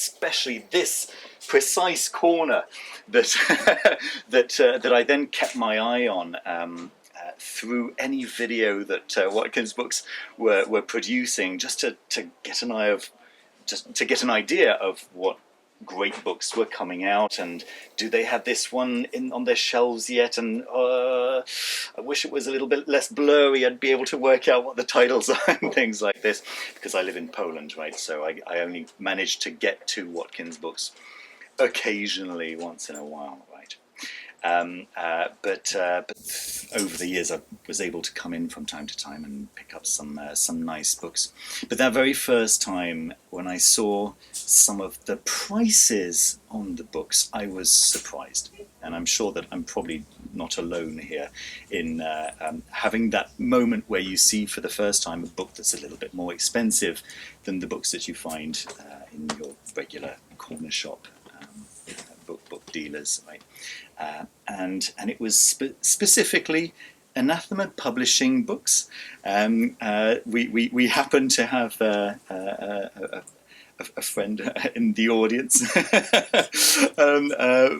especially this precise corner that that I then kept my eye on through any video that Watkins Books were producing, just to get an eye of, just to get an idea of what great books were coming out, and do they have this one on their shelves yet, and I wish it was a little bit less blurry, I'd be able to work out what the titles are and things like this, because I live in Poland, right, so I only managed to get to Watkins Books occasionally, once in a while, right. But over the years I was able to come in from time to time and pick up some nice books. But that very first time when I saw some of the prices on the books, I was surprised. And I'm sure that I'm probably not alone here in having that moment where you see for the first time a book that's a little bit more expensive than the books that you find in your regular corner shop book dealers, right? And it was specifically Anathema Publishing books. We happen to have a friend in the audience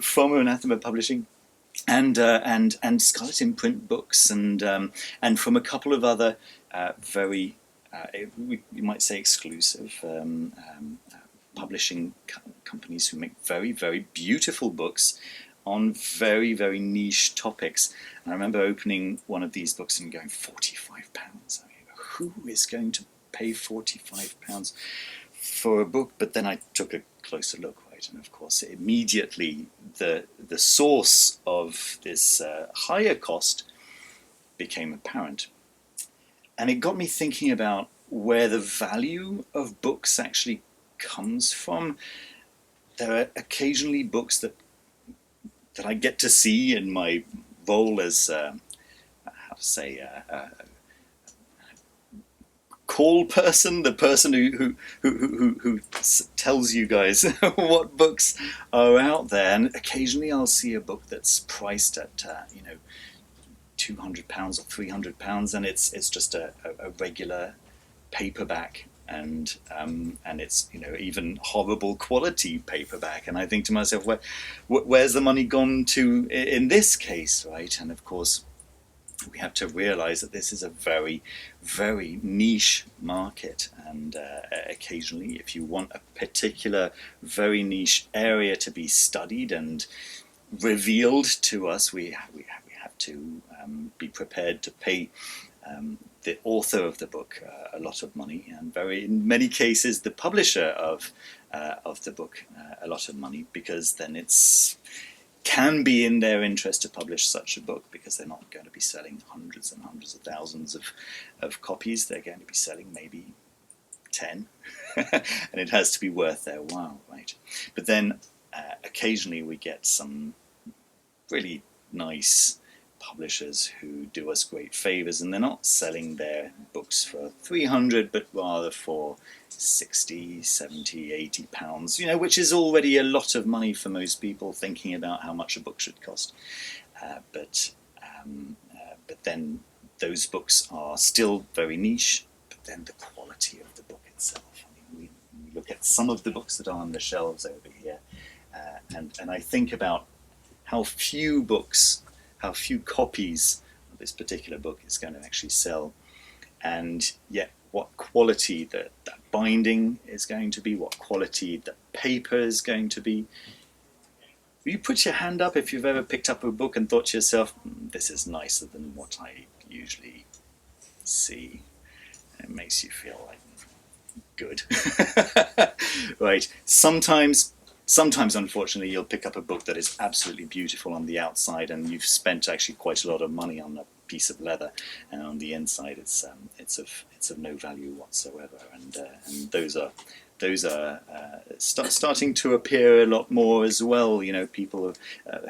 from Anathema Publishing, and Scarlet Imprint books, and from a couple of other very you might say exclusive publishing companies who make very, very beautiful books on very, very niche topics. And I remember opening one of these books and going, £45. I mean, who is going to pay £45 for a book? But then I took a closer look, right? And of course, immediately the source of this higher cost became apparent. And it got me thinking about where the value of books actually comes from. There are occasionally books that I get to see in my role as how to say call person, the person who tells you guys what books are out there, and occasionally I'll see a book that's priced at £200 or £300, and it's just a regular paperback, and it's even horrible quality paperback, and I think to myself, where's the money gone to in this case, right? And of course we have to realize that this is a very, very niche market, and occasionally if you want a particular very niche area to be studied and revealed to us, we have to be prepared to pay the author of the book a lot of money, and in many cases the publisher of the book a lot of money, because then can be in their interest to publish such a book, because they're not going to be selling hundreds and hundreds of thousands of copies. They're going to be selling maybe 10 and it has to be worth their while, right? But then occasionally we get some really nice publishers who do us great favors, and they're not selling their books for 300 but rather for 60, 70, 80 pounds, which is already a lot of money for most people thinking about how much a book should cost. But then those books are still very niche, but then the quality of the book itself. I mean, we look at some of the books that are on the shelves over here, and I think about how few copies of this particular book is going to actually sell, and yet what quality that binding is going to be, what quality the paper is going to be. Will you put your hand up if you've ever picked up a book and thought to yourself, this is nicer than what I usually see? It makes you feel like good. Right. Sometimes, unfortunately, you'll pick up a book that is absolutely beautiful on the outside, and you've spent actually quite a lot of money on a piece of leather, and on the inside, it's of no value whatsoever. And those are starting to appear a lot more as well. People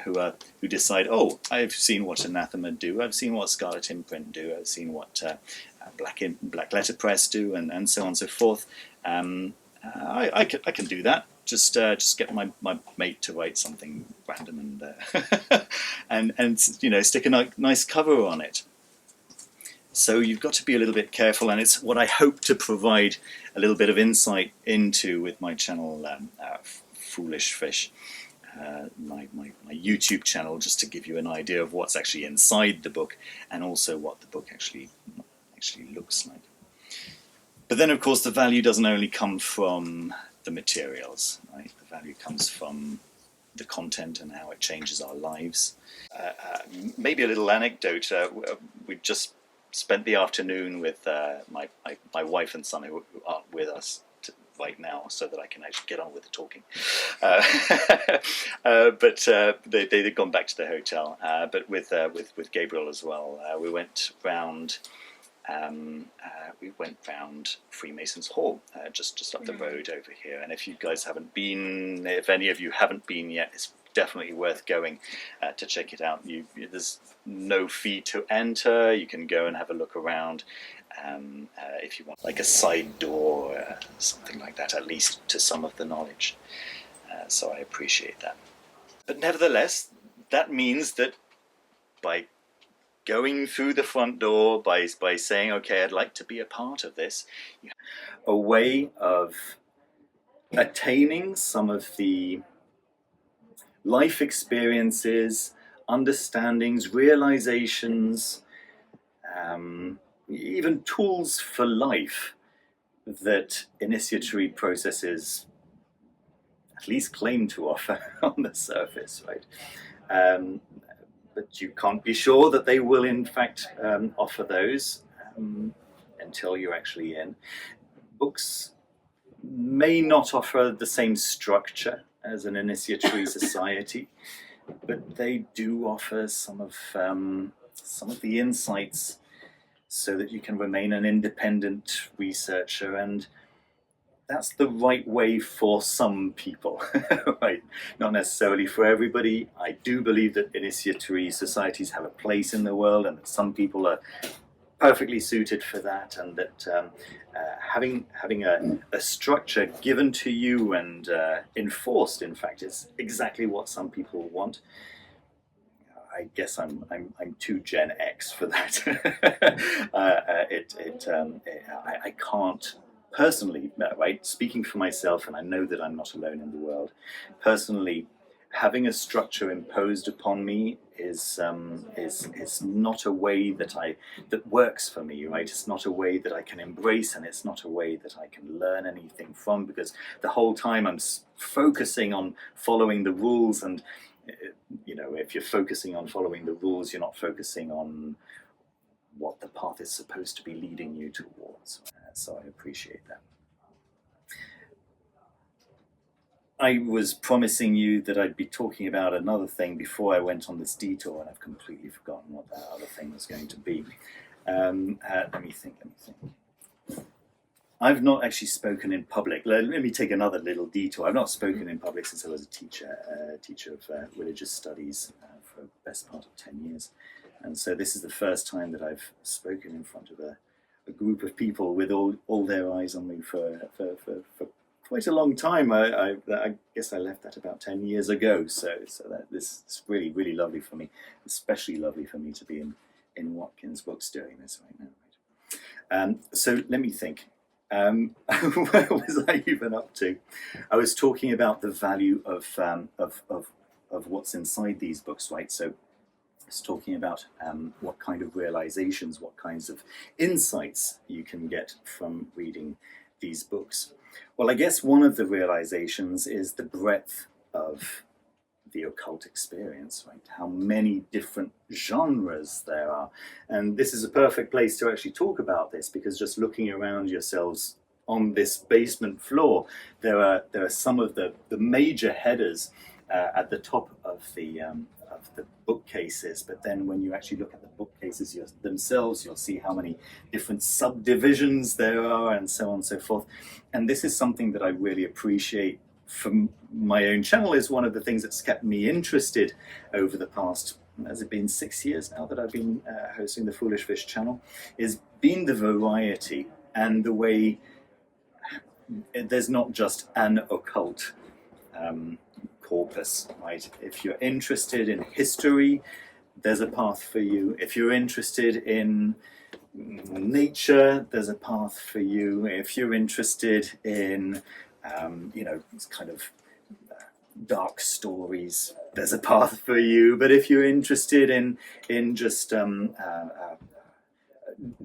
who decide, oh, I've seen what Anathema do, I've seen what Scarlet Imprint do, I've seen what Black Letter Press do, and so on and so forth. I can do that. Just get my mate to write something random and stick a nice cover on it. So you've got to be a little bit careful, and it's what I hope to provide little bit of insight into with my channel, Foolish Fish, my YouTube channel, just to give you an idea of what's actually inside the book and also what the book actually looks like. But then, of course, the value doesn't only come from the materials, right? The value comes from the content and how it changes our lives. Maybe a little anecdote. We just spent the afternoon with my wife and son, who aren't with us right now, so that I can actually get on with the talking. But they'd gone back to the hotel. But with Gabriel as well, we went round. We went round Freemasons Hall, just up the road over here. And if you guys haven't been, if any of you haven't been yet, it's definitely worth going to check it out. There's no fee to enter. You can go and have a look around. If you want like a side door or something like that, at least to some of the knowledge. So I appreciate that. But nevertheless, that means that by going through the front door, by saying, okay, I'd like to be a part of this, a way of attaining some of the life experiences, understandings, realizations, even tools for life that initiatory processes at least claim to offer on the surface, right? But you can't be sure that they will in fact offer those until you're actually in. Books may not offer the same structure as an initiatory society, but they do offer some of the insights so that you can remain an independent researcher, and that's the right way for some people, right? Not necessarily for everybody. I do believe that initiatory societies have a place in the world, and that some people are perfectly suited for that, and that having a structure given to you and enforced, in fact, is exactly what some people want. I guess I'm too Gen X for that. I can't personally, right, speaking for myself, and I know that I'm not alone in the world, personally, having a structure imposed upon me is not a way that works for me, right? It's not a way that I can embrace, and it's not a way that I can learn anything from, because the whole time I'm focusing on following the rules, and if you're focusing on following the rules, you're not focusing on what the path is supposed to be leading you towards. So I appreciate that. I was promising you that I'd be talking about another thing before I went on this detour, and I've completely forgotten what that other thing was going to be. Let me think. I've not actually spoken in public. Let me take another little detour. I've not spoken in public since I was a teacher of religious studies for the best part of 10 years. And so this is the first time that I've spoken in front of a group of people with all their eyes on me for quite a long time. I guess I left that about 10 years ago. So that this is really, really lovely for me, especially lovely for me to be in Watkins Books doing this right now. Right? So let me think. Where was I even up to? I was talking about the value of what's inside these books, right? So I was talking about what kind of realizations, what kinds of insights you can get from reading these books. Well, I guess one of the realizations is the breadth of the occult experience, right? How many different genres there are. And this is a perfect place to actually talk about this, because just looking around yourselves on this basement floor, there are some of the major headers at the top of the bookcases, but then when you actually look at the bookcases themselves, you'll see how many different subdivisions there are, and so on and so forth. And this is something that I really appreciate from my own channel. Is one of the things that's kept me interested over the past, has it been 6 years now that I've been hosting the Foolish Fish channel, is been the variety and the way there's not just an occult corpus, right? If you're interested in history, there's a path for you. If you're interested in nature, there's a path for you. If you're interested in, kind of dark stories, there's a path for you. But if you're interested in just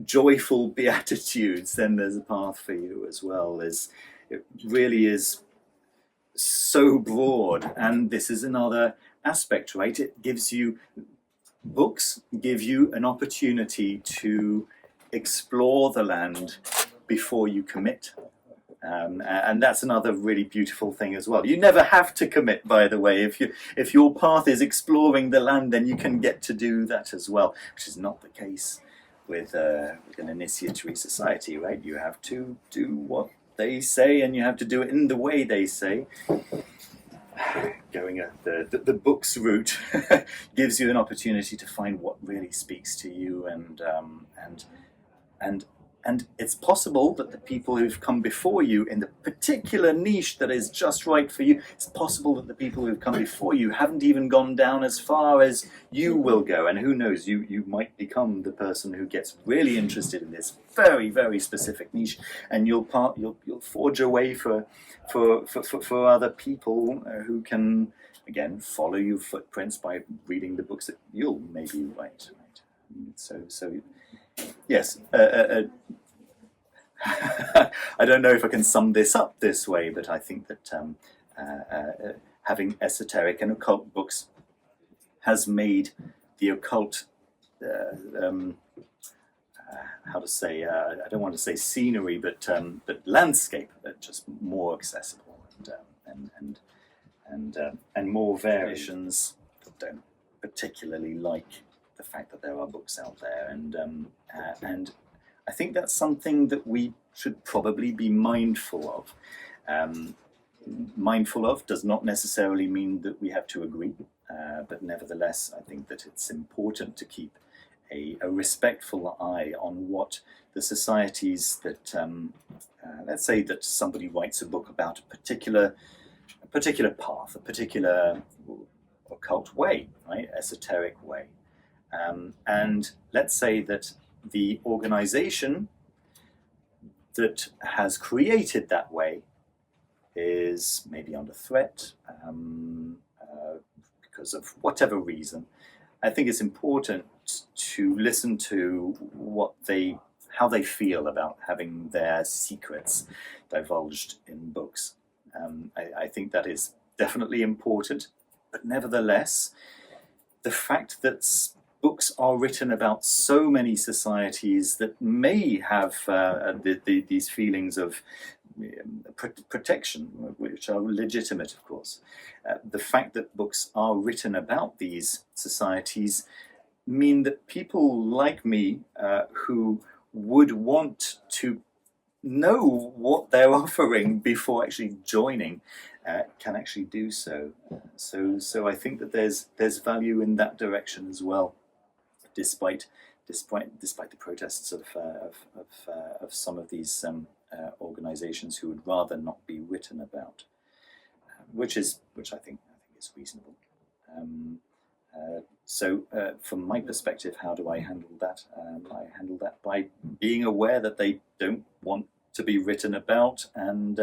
joyful beatitudes, then there's a path for you as well. It really is so broad, and this is another aspect, right? It gives you, books give you an opportunity to explore the land before you commit. And that's another really beautiful thing as well. You never have to commit, by the way. If your path is exploring the land, then you can get to do that as well, which is not the case with an initiatory society, right? You have to do what they say, and you have to do it in the way they say. Going the book's route gives you an opportunity to find what really speaks to you, and it's possible that the people who've come before you in the particular niche that is just right for you, it's possible that the people who've come before you haven't even gone down as far as you will go, and who knows, you might become the person who gets really interested in this very, very specific niche, and you'll forge a way for other people who can, again, follow your footprints by reading the books that you'll maybe write. Right? So yes, I don't know if I can sum this up this way, but I think that having esoteric and occult books has made the occult, how to say, I don't want to say scenery, but landscape just more accessible, and more variations. Don't particularly like the fact that there are books out there, and I think that's something that we should probably be mindful of. Mindful of does not necessarily mean that we have to agree, but nevertheless, I think that it's important to keep a respectful eye on what the societies that, let's say that somebody writes a book about a particular path, a particular occult way, right, esoteric way, and let's say that the organization that has created that way is maybe under threat because of whatever reason. I think it's important to listen to how they feel about having their secrets divulged in books. I think that is definitely important, but nevertheless, the fact that books are written about so many societies that may have these feelings of protection, which are legitimate, of course. The fact that books are written about these societies mean that people like me who would want to know what they're offering before actually joining can actually do so. So I think that there's value in that direction as well. Despite the protests of some of these organisations who would rather not be written about, which I think is reasonable. So from my perspective, how do I handle that? I handle that by being aware that they don't want to be written about, and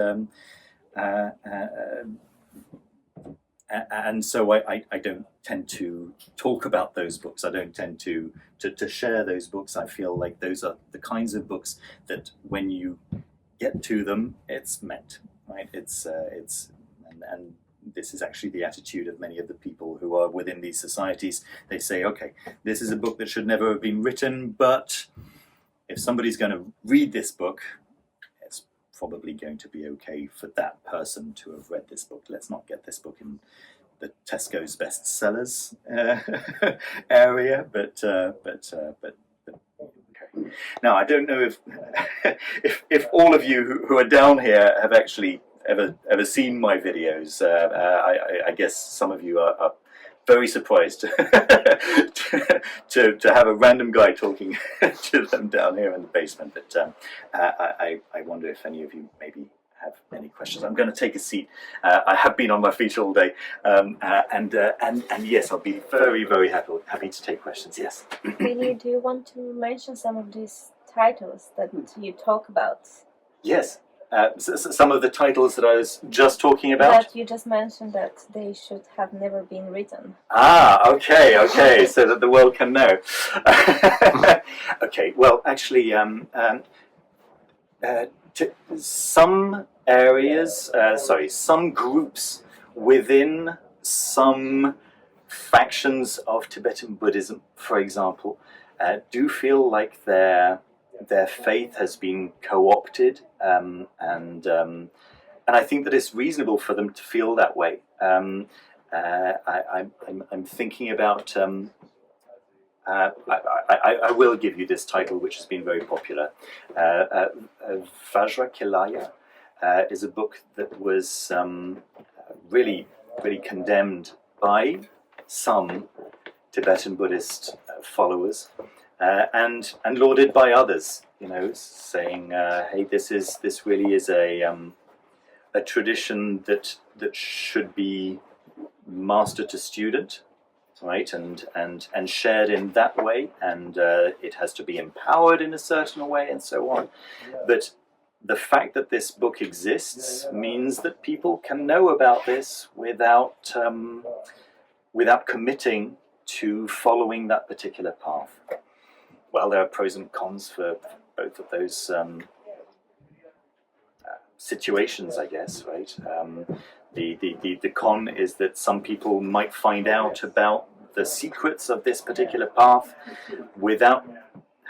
so I don't tend to talk about those books. I don't tend to share those books. I feel like those are the kinds of books that when you get to them, it's meant, right? And this is actually the attitude of many of the people who are within these societies. They say, okay, this is a book that should never have been written, but if somebody's going to read this book, it's probably going to be okay for that person to have read this book. Let's not get this book in the Tesco's bestsellers area, but okay. Now, I don't know if all of you who are down here have actually ever seen my videos. I guess some of you are very surprised to have a random guy talking to them down here in the basement. But I wonder if any of you maybe have any questions. I'm going to take a seat. I have been on my feet all day, and yes, I'll be very, very happy to take questions. Yes. Really, do you want to mention some of these titles that you talk about. Yes. Some of the titles that I was just talking about. That you just mentioned that they should have never been written. Ah, okay, so that the world can know. Okay, well, actually, some areas, some groups within some factions of Tibetan Buddhism, for example, do feel like their faith has been co-opted, and I think that it's reasonable for them to feel that way. I'm thinking about. I will give you this title, which has been very popular. Vajrakilaya is a book that was really condemned by some Tibetan Buddhist followers, and lauded by others. Saying, "Hey, this really is a tradition that should be master to student." Right, and shared in that way, and it has to be empowered in a certain way, and so on. But the fact that this book exists means that people can know about this without committing to following that particular path. Well, there are pros and cons for both of those situations, I guess. Right. The con is that some people might find out about the secrets of this particular path without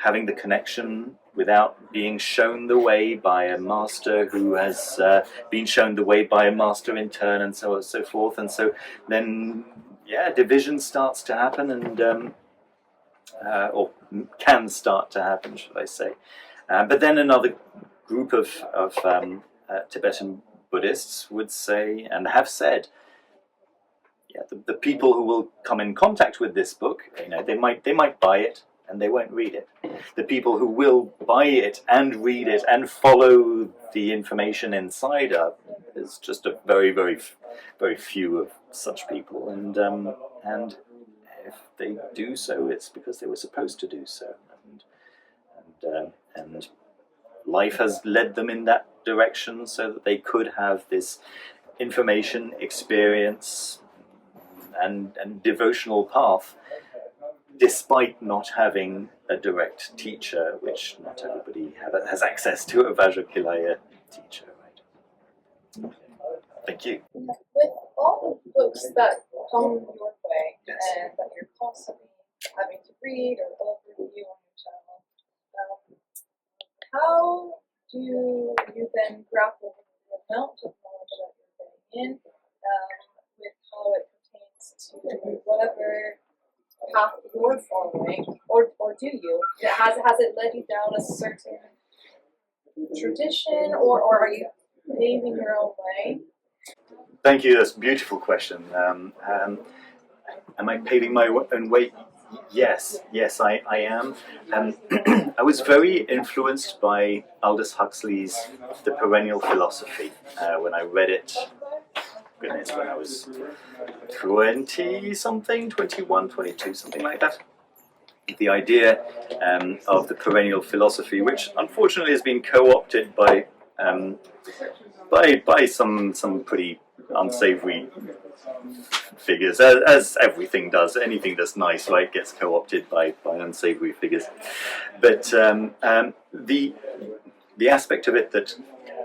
having the connection, without being shown the way by a master who has been shown the way by a master in turn, and so on and so forth. And so then, division starts to happen, and or can start to happen, should I say. But then another group of Tibetan Buddhists would say, and have said, the people who will come in contact with this book, they might buy it and they won't read it. The people who will buy it and read it and follow the information inside is just a very, very, very few of such people, and if they do so, it's because they were supposed to do so, and life has led them in that direction so that they could have this information, experience, and devotional path, despite not having a direct teacher, which not everybody has access to, a Vajrakilaya teacher. Right? Thank you. With all the books that come your way, yes, and that you're constantly having to read or overview on your channel, how do you then grapple with the amount of knowledge that you're getting in, with how it pertains to whatever path you're following, or do you? Has it led you down a certain tradition, or are you paving your own way? Thank you. That's a beautiful question. Am I paving my own way? Yes, I am. I was very influenced by Aldous Huxley's The Perennial Philosophy when I read it. Goodness, when I was 20-something, 21, 22, something like that. The idea of the perennial philosophy, which unfortunately has been co-opted by some pretty unsavory figures, as everything does. Anything that's nice, right, gets co-opted by unsavory figures. But the aspect of it that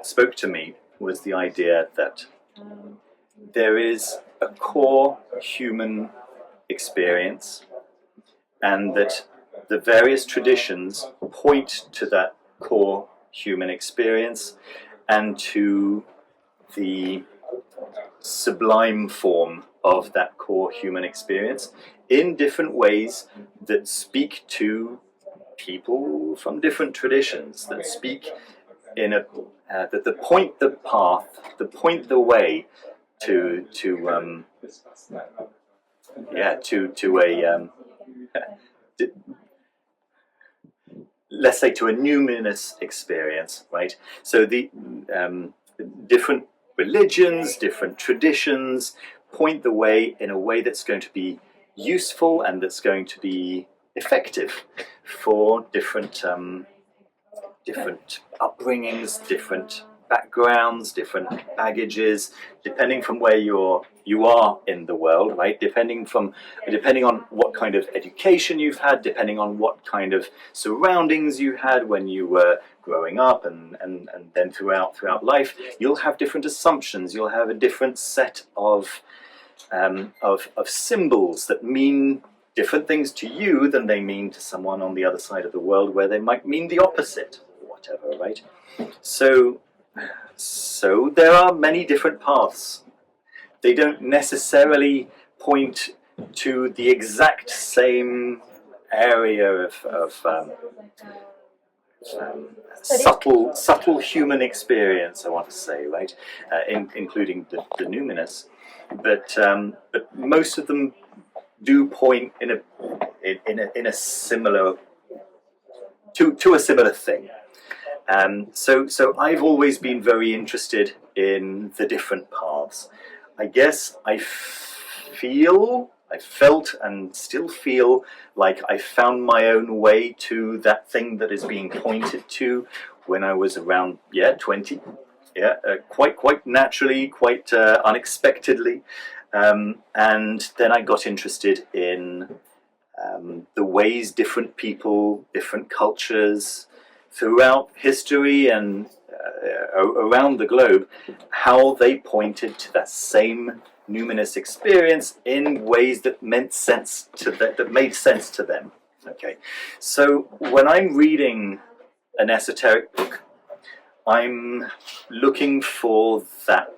spoke to me was the idea that there is a core human experience, and that the various traditions point to that core human experience and to the sublime form of that core human experience in different ways that speak to people from different traditions, that speak in a that point the path, that point the way to let's say to a numinous experience, right? So the different religions, different traditions point the way in a way that's going to be useful and that's going to be effective for different different upbringings, different backgrounds, different baggages, depending from where you are in the world, right? Depending on what kind of education you've had, depending on what kind of surroundings you had when you were growing up, and then throughout life, you'll have different assumptions. You'll have a different set of symbols that mean different things to you than they mean to someone on the other side of the world, where they might mean the opposite, or whatever, right? So there are many different paths. They don't necessarily point to the exact same area of subtle human experience, I want to say, right? Including the Numinous, but most of them do point in a similar to a similar thing. So I've always been very interested in the different paths. I guess I felt and still feel like I found my own way to that thing that is being pointed to when I was around 20, quite naturally, quite unexpectedly, and then I got interested in the ways different people, different cultures throughout history and around the globe, how they pointed to that same numinous experience in ways that made sense to them. Okay, so when I'm reading an esoteric book, I'm looking for that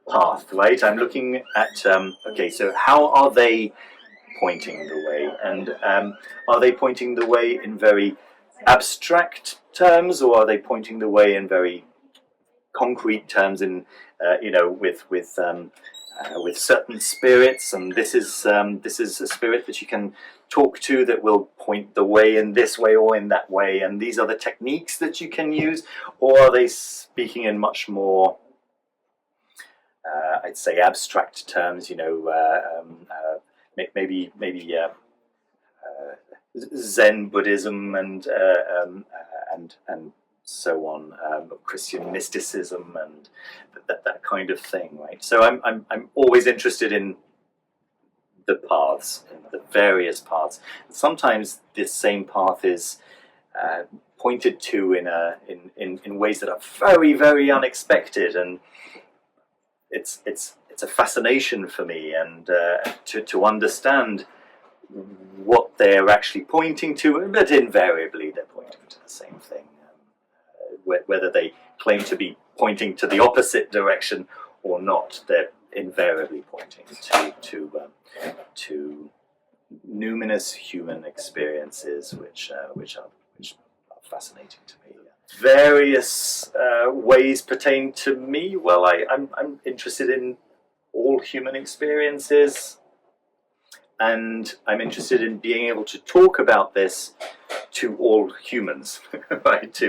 path, right? I'm looking at okay, so how are they pointing the way, and are they pointing the way in very abstract terms, or are they pointing the way in very concrete terms, in with certain spirits, and this is a spirit that you can talk to that will point the way in this way or in that way, and these are the techniques that you can use? Or are they speaking in much more I'd say abstract terms, maybe Zen Buddhism and so on, Christian mysticism and that kind of thing, right? So I'm always interested in the paths, in the various paths. Sometimes this same path is pointed to in ways that are very, very unexpected, and it's a fascination for me, and to understand what they're actually pointing to, but invariably they're pointing to the same thing. Whether they claim to be pointing to the opposite direction or not, they're invariably pointing to numinous human experiences, which are fascinating to me. Various ways pertain to me. Well, I'm interested in all human experiences, and I'm interested in being able to talk about this to all humans, right?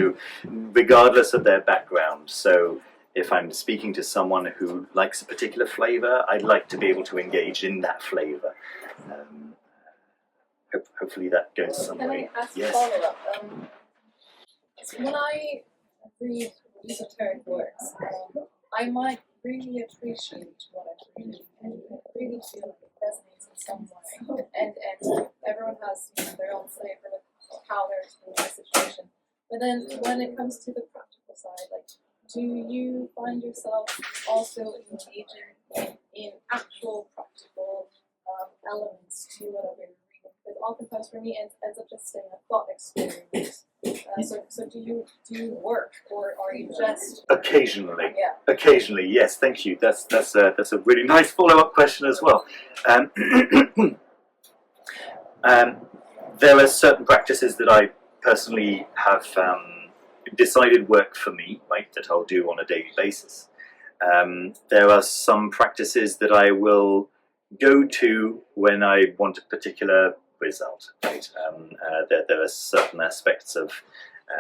Regardless of their background. So if I'm speaking to someone who likes a particular flavor, I'd like to be able to engage in that flavor. Hopefully that goes some way. Can I ask Yes. a follow-up? When I read esoteric works, I might really appreciate what I'm reading and really feel like it resonates in some way. And everyone has their own flavor with how they're experiencing the situation. But then when it comes to the practical side, like, do you find yourself also engaging in actual practical elements to whatever you're reading? Because oftentimes for me it ends up just staying a thought experience. So do you work, or are you just Occasionally? Yeah. Occasionally, yes. Thank you. That's a really nice follow-up question as well. There are certain practices that I personally have decided work for me, right, that I'll do on a daily basis. There are some practices that I will go to when I want a particular result, right? There are certain aspects of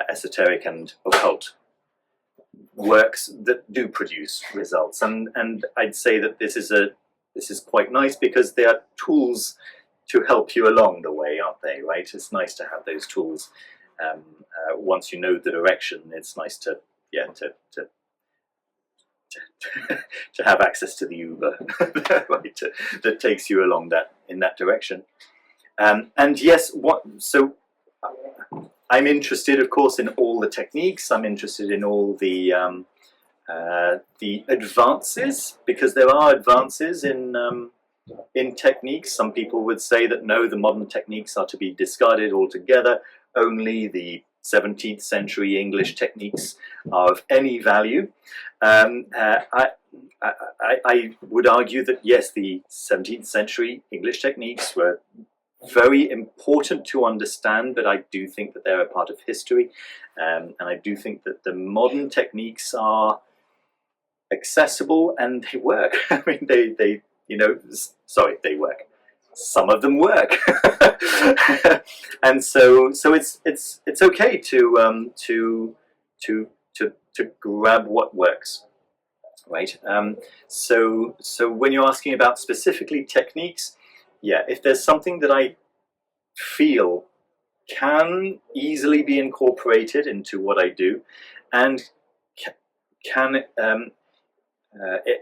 esoteric and occult works that do produce results, and I'd say that this is quite nice, because they are tools to help you along the way, aren't they? Right? It's nice to have those tools once you know the direction, it's nice to to have access to the Uber right, that takes you along in that direction. And yes, so I'm interested, of course, in all the techniques. I'm interested in all the advances, because there are advances in techniques. Some people would say that no, the modern techniques are to be discarded altogether. Only the 17th century English techniques are of any value. I would argue that yes, the 17th century English techniques were very important to understand, but I do think that they're a part of history, and I do think that the modern techniques are accessible and they work. I mean, they they work. Some of them work, and so it's okay to grab what works, right? So when you're asking about specifically techniques, yeah, if there's something that I feel can easily be incorporated into what I do, and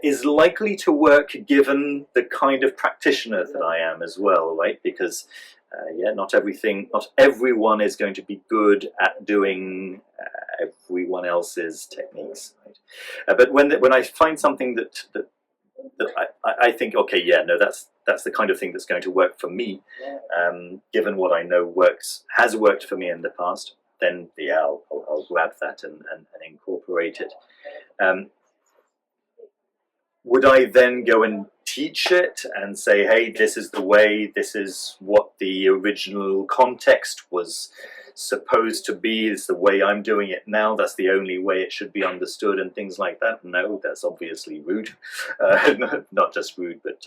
is likely to work given the kind of practitioner that I am as well, right? Because not everyone is going to be good at doing everyone else's techniques, right? But when I find something that I think, okay, yeah, no, that's the kind of thing that's going to work for me, given what I know has worked for me in the past, then yeah, I'll grab that and incorporate it. Would I then go and teach it and say, hey, this is the way, this is what the original context was supposed to be, it's the way I'm doing it now, that's the only way it should be understood, and things like that? No, that's obviously rude. Not just rude, but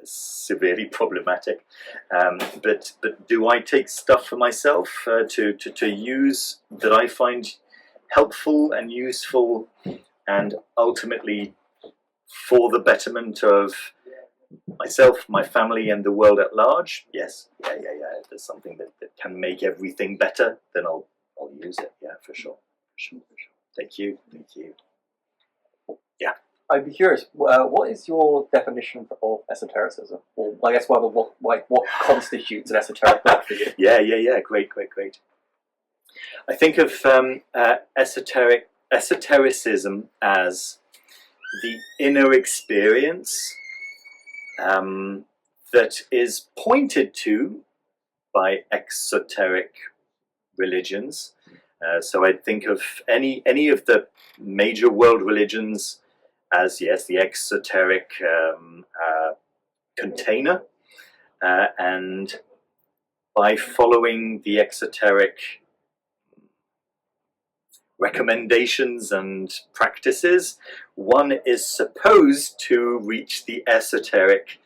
severely problematic. But do I take stuff for myself to use that I find helpful and useful and ultimately for the betterment of myself, my family, and the world at large? Yes, yeah. If there's something that can make everything better, then I'll use it. Yeah, for sure. Thank you. Yeah. I'd be curious. What is your definition of esotericism? Or I guess what constitutes an esoteric book for you? Yeah. Great. I think of esotericism as the inner experience that is pointed to by exoteric religions. So I think of any of the major world religions as, yes, the exoteric container, and by following the exoteric recommendations and practices, one is supposed to reach the esoteric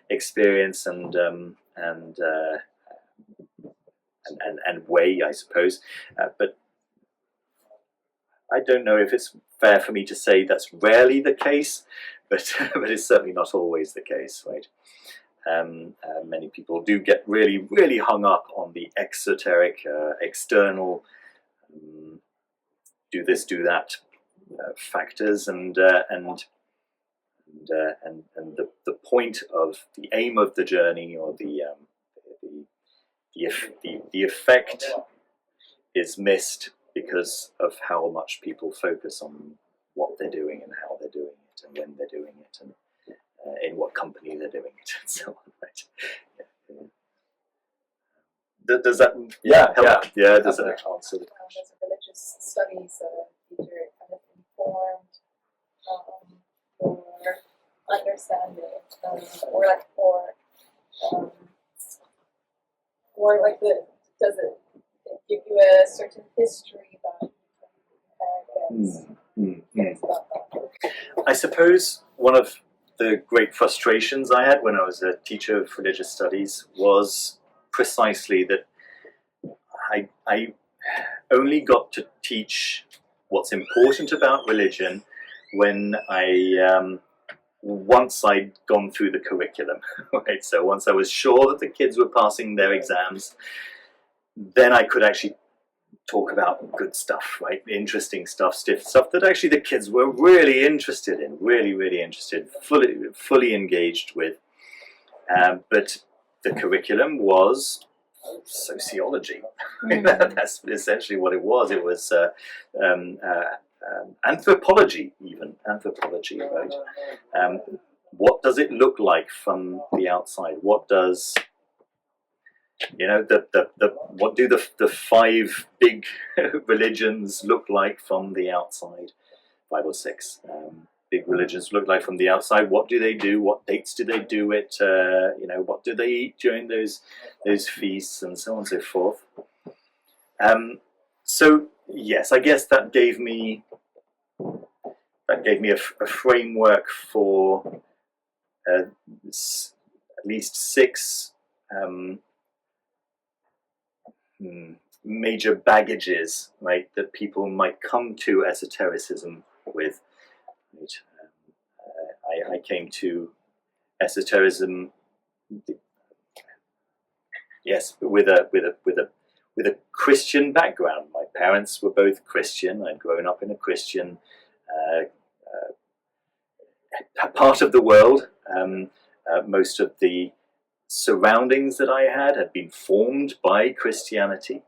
experience and way, I suppose. But I don't know if it's fair for me to say that's rarely the case, but it's certainly not always the case, right? Many people do get really, really hung up on the exoteric, external, do this, do that factors, and the point of the aim of the journey, or the effect, is missed because of how much people focus on what they're doing and how they're doing it and when they're doing it and in what company they're doing it and so on, right? Yeah. Does that help? Yeah, does that answer the question? As a religious studies teacher, it kind of informed your understanding, does it give you a certain history that gets about that? I suppose one of the great frustrations I had when I was a teacher of religious studies was precisely that I only got to teach what's important about religion when once I'd gone through the curriculum, right? So once I was sure that the kids were passing their exams, then I could actually talk about good stuff, right? Interesting stuff, stiff stuff that actually the kids were really interested in, really interested, fully engaged with. But the curriculum was sociology. That's essentially what it was. It was anthropology, even anthropology, right? What does it look like from the outside? What does what do the five big religions look like from the outside? 5 or 6 big religions look like from the outside. What do they do? What dates do they do it? What do they eat during those feasts, and so on and so forth. So yes, I guess that gave me a framework for at least 6 major baggages, right, that people might come to esotericism with. Right? I came to esotericism, yes, with a Christian background. My parents were both Christian. I'd grown up in a Christian part of the world. Most of the surroundings that I had been formed by Christianity,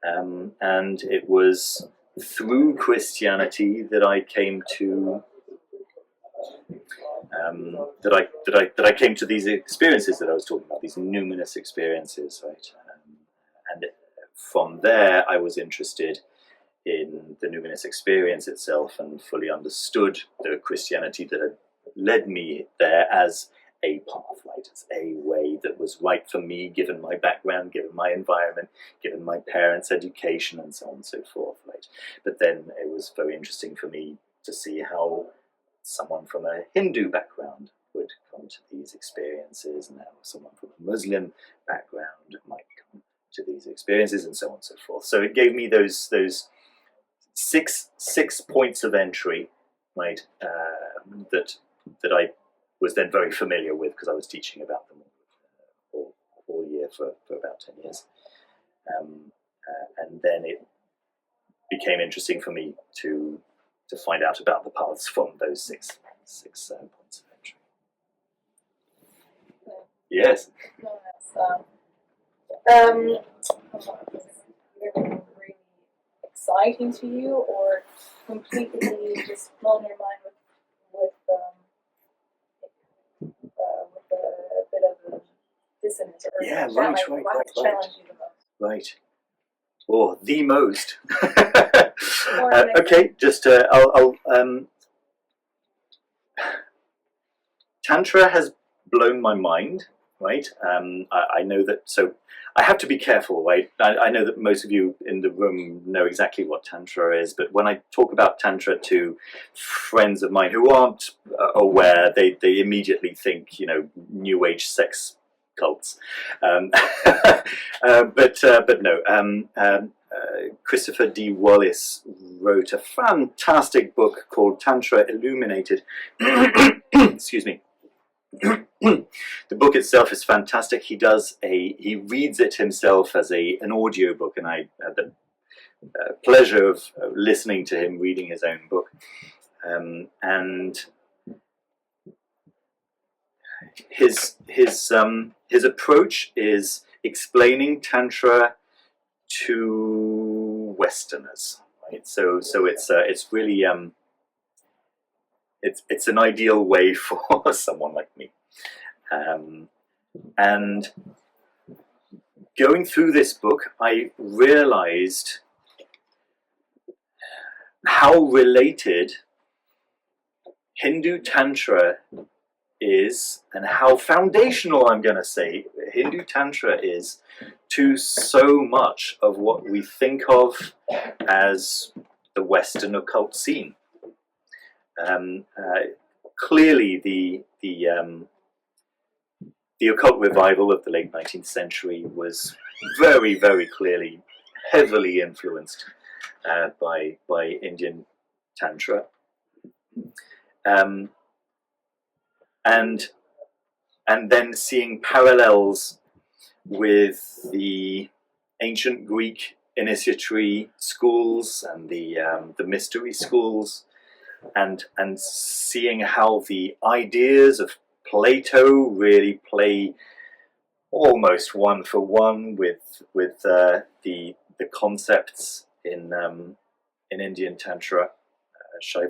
and it was through Christianity that I came to that I came to these experiences that I was talking about, these numinous experiences, right? And from there, I was interested in the numinous experience itself and fully understood the Christianity that had led me there as a path, right? As a way that was right for me, given my background, given my environment, given my parents' education, and so on and so forth, right? But then it was very interesting for me to see how someone from a Hindu background would come to these experiences, and how someone from a Muslim background might come to these experiences, and so on and so forth. So it gave me those six points of entry, right? That I was then very familiar with, because I was teaching about them all year for about 10 years. And then it became interesting for me to find out about the paths from those six points of entry. Yes. No, that's either really exciting to you, or completely just blown your mind with a bit of a dissonance, or Yeah, what right. challenged you the most? Right. Or the most. Or an Okay, just I'll Tantra has blown my mind, right? I know that, so I have to be careful, right? I know that most of you in the room know exactly what Tantra is, but when I talk about Tantra to friends of mine who aren't aware, they immediately think, New Age sex cults. But no. Christopher D. Wallace wrote a fantastic book called Tantra Illuminated. Excuse me. The book itself is fantastic. He reads it himself as an audio book, and I had the pleasure of listening to him reading his own book. And his approach is explaining Tantra to Westerners, right? So it's really it's an ideal way for someone like me. And going through this book, I realized how related Hindu Tantra is, and how foundational, I'm going to say, Hindu Tantra is to so much of what we think of as the Western occult scene. Clearly, the occult revival of the late 19th century was very, very clearly heavily influenced by Indian Tantra. And then seeing parallels with the ancient Greek initiatory schools and the mystery schools, and seeing how the ideas of Plato really play almost one for one with the concepts in Indian Tantra, Shaiva